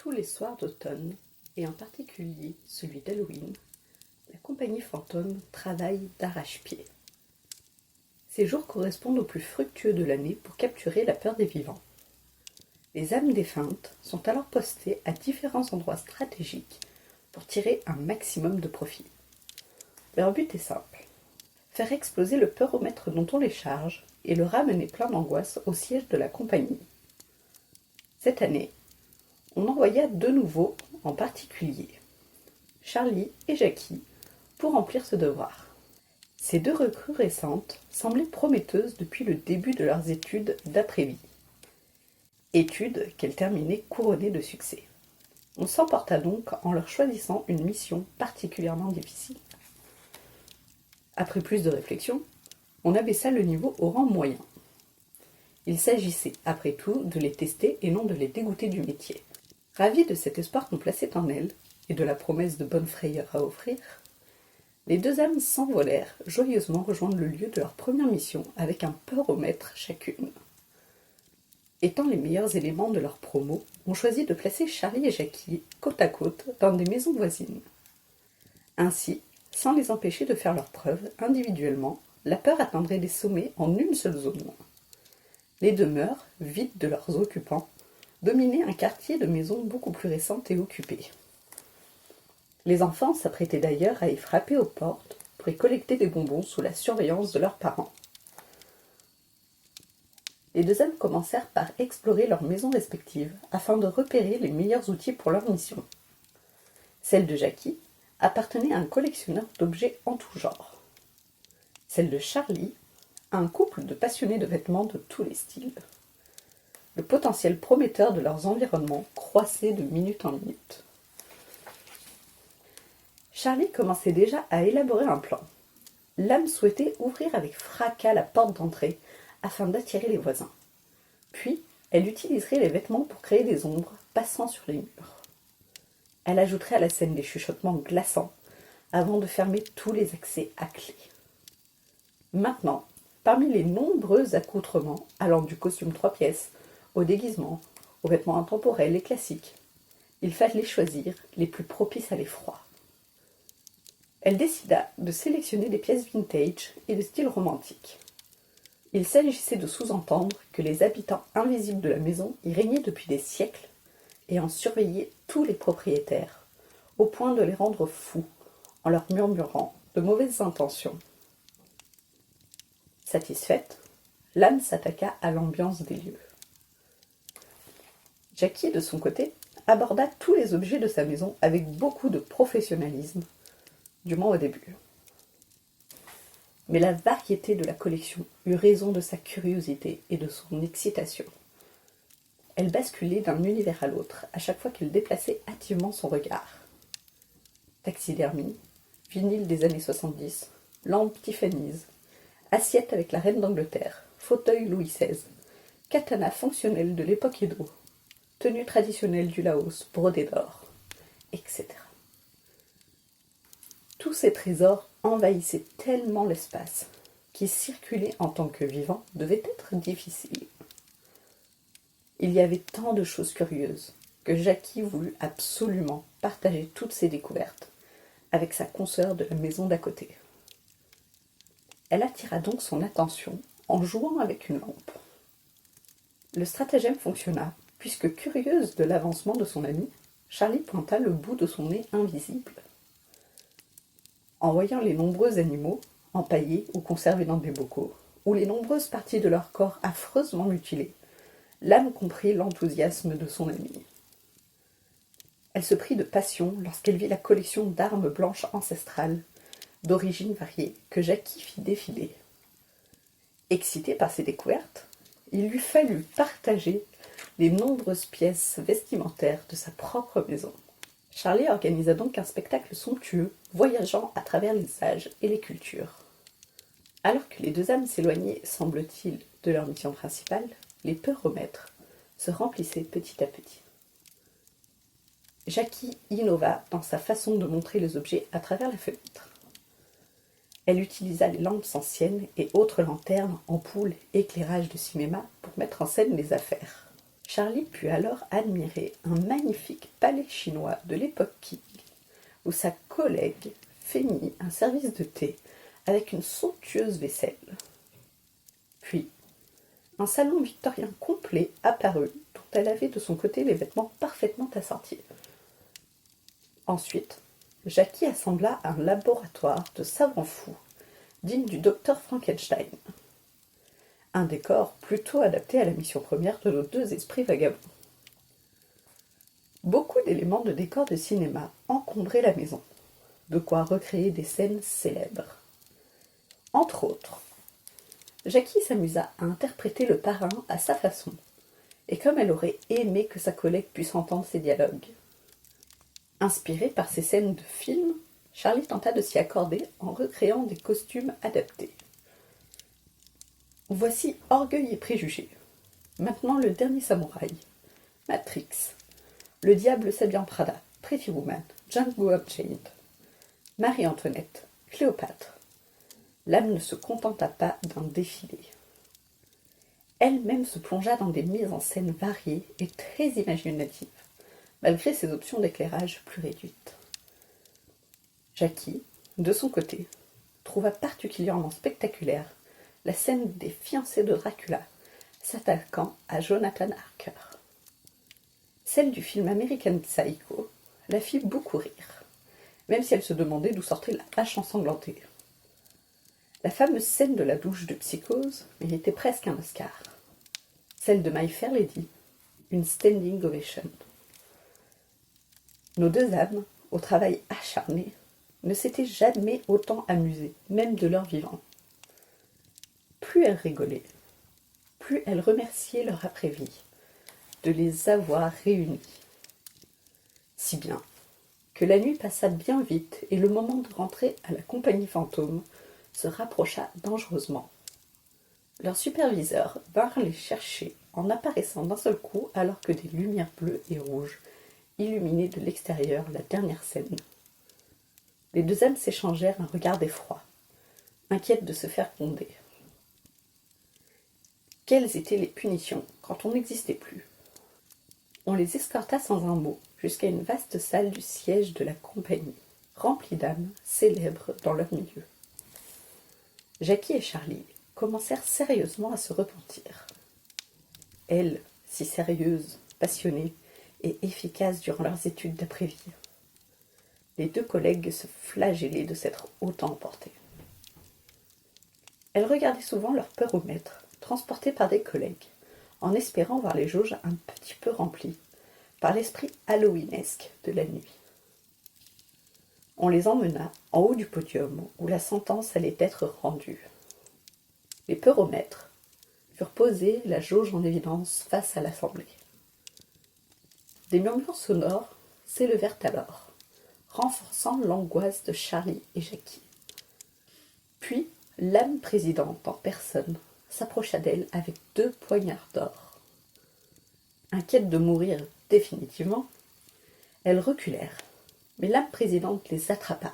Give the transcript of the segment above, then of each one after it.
Tous les soirs d'automne, et en particulier celui d'Halloween, la compagnie Fantôme travaille d'arrache-pied. Ces jours correspondent aux plus fructueux de l'année pour capturer la peur des vivants. Les âmes défuntes sont alors postées à différents endroits stratégiques pour tirer un maximum de profit. Leur but est simple: faire exploser le peuromètre dont on les charge et le ramener plein d'angoisse au siège de la compagnie. Cette année, on envoya deux nouveaux en particulier, Charlie et Jackie, pour remplir ce devoir. Ces deux recrues récentes semblaient prometteuses depuis le début de leurs études d'après-vie. Études qu'elles terminaient couronnées de succès. On s'emporta donc en leur choisissant une mission particulièrement difficile. Après plus de réflexion, on abaissa le niveau au rang moyen. Il s'agissait, après tout, de les tester et non de les dégoûter du métier. Ravis de cet espoir qu'on plaçait en elles, et de la promesse de bonne frayeur à offrir, les deux âmes s'envolèrent joyeusement rejoindre le lieu de leur première mission avec un peuromètre chacune. Étant les meilleurs éléments de leur promo, on choisit de placer Charlie et Jackie côte à côte dans des maisons voisines. Ainsi, sans les empêcher de faire leurs preuves individuellement, la peur atteindrait des sommets en une seule zone. Les demeures, vides de leurs occupants, dominaient un quartier de maisons beaucoup plus récentes et occupées. Les enfants s'apprêtaient d'ailleurs à y frapper aux portes pour y collecter des bonbons sous la surveillance de leurs parents. Les deux âmes commencèrent par explorer leurs maisons respectives afin de repérer les meilleurs outils pour leur mission. Celle de Jackie appartenait à un collectionneur d'objets en tout genre. Celle de Charlie à un couple de passionnés de vêtements de tous les styles. Le potentiel prometteur de leurs environnements croissait de minute en minute. Charlie commençait déjà à élaborer un plan. L'âme souhaitait ouvrir avec fracas la porte d'entrée afin d'attirer les voisins. Puis, elle utiliserait les vêtements pour créer des ombres passant sur les murs. Elle ajouterait à la scène des chuchotements glaçants avant de fermer tous les accès à clé. Maintenant, parmi les nombreux accoutrements allant du costume 3 pièces au déguisement, aux vêtements intemporels et classiques, il fallait choisir les plus propices à l'effroi. Elle décida de sélectionner des pièces vintage et de style romantique. Il s'agissait de sous-entendre que les habitants invisibles de la maison y régnaient depuis des siècles et en surveillaient tous les propriétaires, au point de les rendre fous en leur murmurant de mauvaises intentions. Satisfaite, l'âme s'attaqua à l'ambiance des lieux. Jackie, de son côté, aborda tous les objets de sa maison avec beaucoup de professionnalisme, du moins au début. Mais la variété de la collection eut raison de sa curiosité et de son excitation. Elle basculait d'un univers à l'autre à chaque fois qu'elle déplaçait hâtivement son regard. Taxidermie, vinyle des années 70, lampe Tiffany's, assiette avec la reine d'Angleterre, fauteuil Louis XVI, katana fonctionnel de l'époque Edo, tenue traditionnelle du Laos brodée d'or, etc. Tous ces trésors envahissaient tellement l'espace qu'y circuler en tant que vivant devait être difficile. Il y avait tant de choses curieuses que Jackie voulut absolument partager toutes ses découvertes avec sa consoeur de la maison d'à côté. Elle attira donc son attention en jouant avec une lampe. Le stratagème fonctionna, puisque curieuse de l'avancement de son amie, Charlie pointa le bout de son nez invisible. En voyant les nombreux animaux, empaillés ou conservés dans des bocaux, ou les nombreuses parties de leur corps affreusement mutilées, l'âme comprit l'enthousiasme de son amie. Elle se prit de passion lorsqu'elle vit la collection d'armes blanches ancestrales, d'origines variées, que Jackie fit défiler. Excitée par ces découvertes, il lui fallut partager les nombreuses pièces vestimentaires de sa propre maison. Charlie organisa donc un spectacle somptueux, voyageant à travers les âges et les cultures. Alors que les deux âmes s'éloignaient, semble-t-il, de leur mission principale, les peuromètres se remplissaient petit à petit. Jackie innova dans sa façon de montrer les objets à travers la fenêtre. Elle utilisa les lampes anciennes et autres lanternes, ampoules, éclairages de cinéma pour mettre en scène les affaires. Charlie put alors admirer un magnifique palais chinois de l'époque Qing, où sa collègue feignit un service de thé avec une somptueuse vaisselle. Puis, un salon victorien complet apparut, dont elle avait de son côté les vêtements parfaitement assortis. Ensuite, Jackie assembla un laboratoire de savants fous, digne du docteur Frankenstein. Un décor plutôt adapté à la mission première de nos deux esprits vagabonds. Beaucoup d'éléments de décor de cinéma encombraient la maison, de quoi recréer des scènes célèbres. Entre autres, Jackie s'amusa à interpréter le parrain à sa façon, et comme elle aurait aimé que sa collègue puisse entendre ses dialogues. Inspiré par ces scènes de film, Charlie tenta de s'y accorder en recréant des costumes adaptés. Voici Orgueil et Préjugés. Maintenant le dernier samouraï. Matrix. Le diable s'habille en Prada. Pretty Woman. Django Unchained. Marie-Antoinette. Cléopâtre. L'âme ne se contenta pas d'un défilé. Elle-même se plongea dans des mises en scène variées et très imaginatives, malgré ses options d'éclairage plus réduites. Jackie, de son côté, trouva particulièrement spectaculaire la scène des fiancés de Dracula s'attaquant à Jonathan Harker. Celle du film American Psycho la fit beaucoup rire, même si elle se demandait d'où sortait la hache ensanglantée. La fameuse scène de la douche de Psychose méritait presque un Oscar. Celle de My Fair Lady, une standing ovation. Nos deux âmes, au travail acharné, ne s'étaient jamais autant amusées, même de leur vivant. Plus elles rigolaient, plus elles remerciaient leur après-vie de les avoir réunies. Si bien que la nuit passa bien vite et le moment de rentrer à la compagnie fantôme se rapprocha dangereusement. Leurs superviseurs vinrent les chercher en apparaissant d'un seul coup alors que des lumières bleues et rouges illuminaient de l'extérieur la dernière scène. Les deux âmes s'échangèrent un regard d'effroi, inquiètes de se faire gronder. Quelles étaient les punitions quand on n'existait plus? On les escorta sans un mot jusqu'à une vaste salle du siège de la compagnie, remplie d'âmes célèbres dans leur milieu. Jackie et Charlie commencèrent sérieusement à se repentir. Elle, si sérieuse, passionnée et efficace durant leurs études d'après-vie. Les deux collègues se flagellaient de s'être autant emportés. Elles regardaient souvent leur peuromètre, transporté par des collègues, en espérant voir les jauges un petit peu remplies par l'esprit halloweenesque de la nuit. On les emmena en haut du podium où la sentence allait être rendue. Les peuromètres furent posés, la jauge en évidence face à l'assemblée. Des murmures sonores s'élevèrent alors, renforçant l'angoisse de Charlie et Jackie. Puis, l'âme présidente en personne s'approcha d'elle avec 2 poignards d'or. Inquiètes de mourir définitivement, elles reculèrent, mais l'âme présidente les attrapa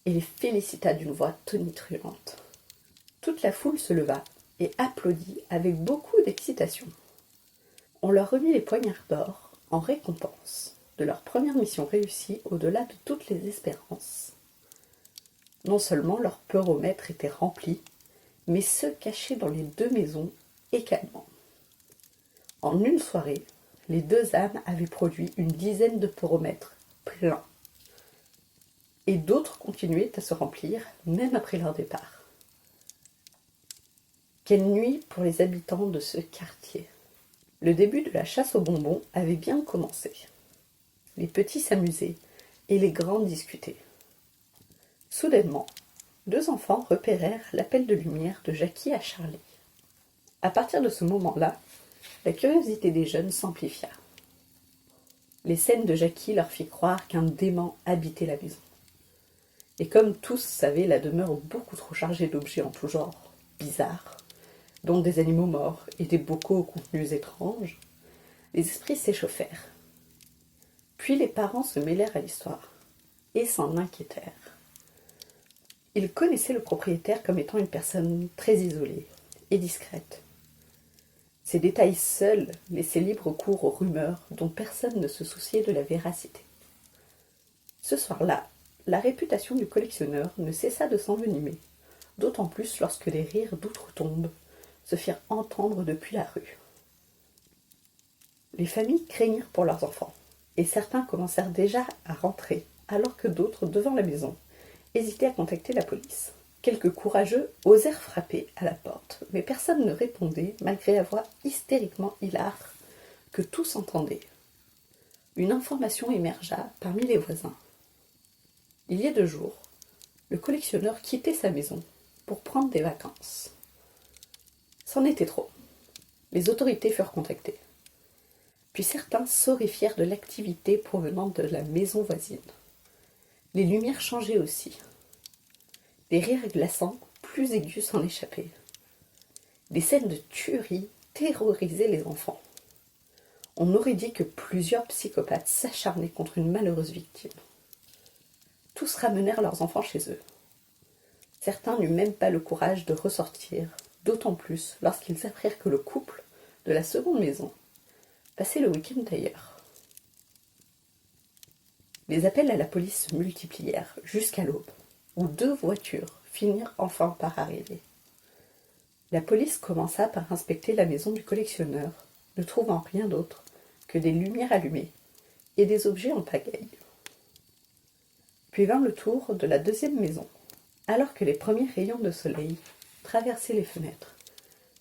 et les félicita d'une voix tonitruante. Toute la foule se leva et applaudit avec beaucoup d'excitation. On leur remit les poignards d'or en récompense de leur première mission réussie au-delà de toutes les espérances. Non seulement leur peuromètre était rempli, mais ceux cachés dans les 2 maisons également. En une soirée, les 2 âmes avaient produit une dizaine de peuromètres pleins. Et d'autres continuaient à se remplir, même après leur départ. Quelle nuit pour les habitants de ce quartier! Le début de la chasse aux bonbons avait bien commencé. Les petits s'amusaient et les grands discutaient. Soudainement, 2 enfants repérèrent l'appel de lumière de Jackie à Charlie. À partir de ce moment-là, la curiosité des jeunes s'amplifia. Les scènes de Jackie leur fit croire qu'un démon habitait la maison. Et comme tous savaient la demeure beaucoup trop chargée d'objets en tout genre, bizarres, dont des animaux morts et des bocaux aux contenus étranges, les esprits s'échauffèrent. Puis les parents se mêlèrent à l'histoire et s'en inquiétèrent. Ils connaissaient le propriétaire comme étant une personne très isolée et discrète. Ces détails seuls laissaient libre cours aux rumeurs dont personne ne se souciait de la véracité. Ce soir-là, la réputation du collectionneur ne cessa de s'envenimer, d'autant plus lorsque les rires d'outre-tombe se firent entendre depuis la rue. Les familles craignirent pour leurs enfants, et certains commencèrent déjà à rentrer, alors que d'autres, devant la maison, hésitaient à contacter la police. Quelques courageux osèrent frapper à la porte, mais personne ne répondait, malgré la voix hystériquement hilare que tous entendaient. Une information émergea parmi les voisins. Il y a 2 jours, le collectionneur quittait sa maison pour prendre des vacances. C'en était trop. Les autorités furent contactées. Puis certains s'horrifièrent de l'activité provenant de la maison voisine. Les lumières changeaient aussi. Des rires glaçants, plus aigus, s'en échappaient. Des scènes de tuerie terrorisaient les enfants. On aurait dit que plusieurs psychopathes s'acharnaient contre une malheureuse victime. Tous ramenèrent leurs enfants chez eux. Certains n'eurent même pas le courage de ressortir, d'autant plus lorsqu'ils apprirent que le couple de la seconde maison passait le week-end ailleurs. Les appels à la police se multiplièrent jusqu'à l'aube, où 2 voitures finirent enfin par arriver. La police commença par inspecter la maison du collectionneur, ne trouvant rien d'autre que des lumières allumées et des objets en pagaille. Puis vint le tour de la deuxième maison. Alors que les premiers rayons de soleil traversaient les fenêtres,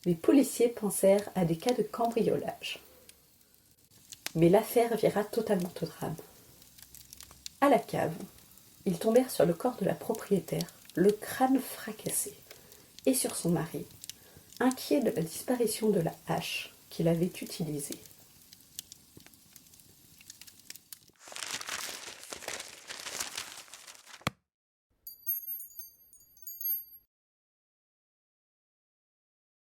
les policiers pensèrent à des cas de cambriolage. Mais l'affaire vira totalement au drame. À la cave, ils tombèrent sur le corps de la propriétaire, le crâne fracassé, et sur son mari, inquiet de la disparition de la hache qu'il avait utilisée.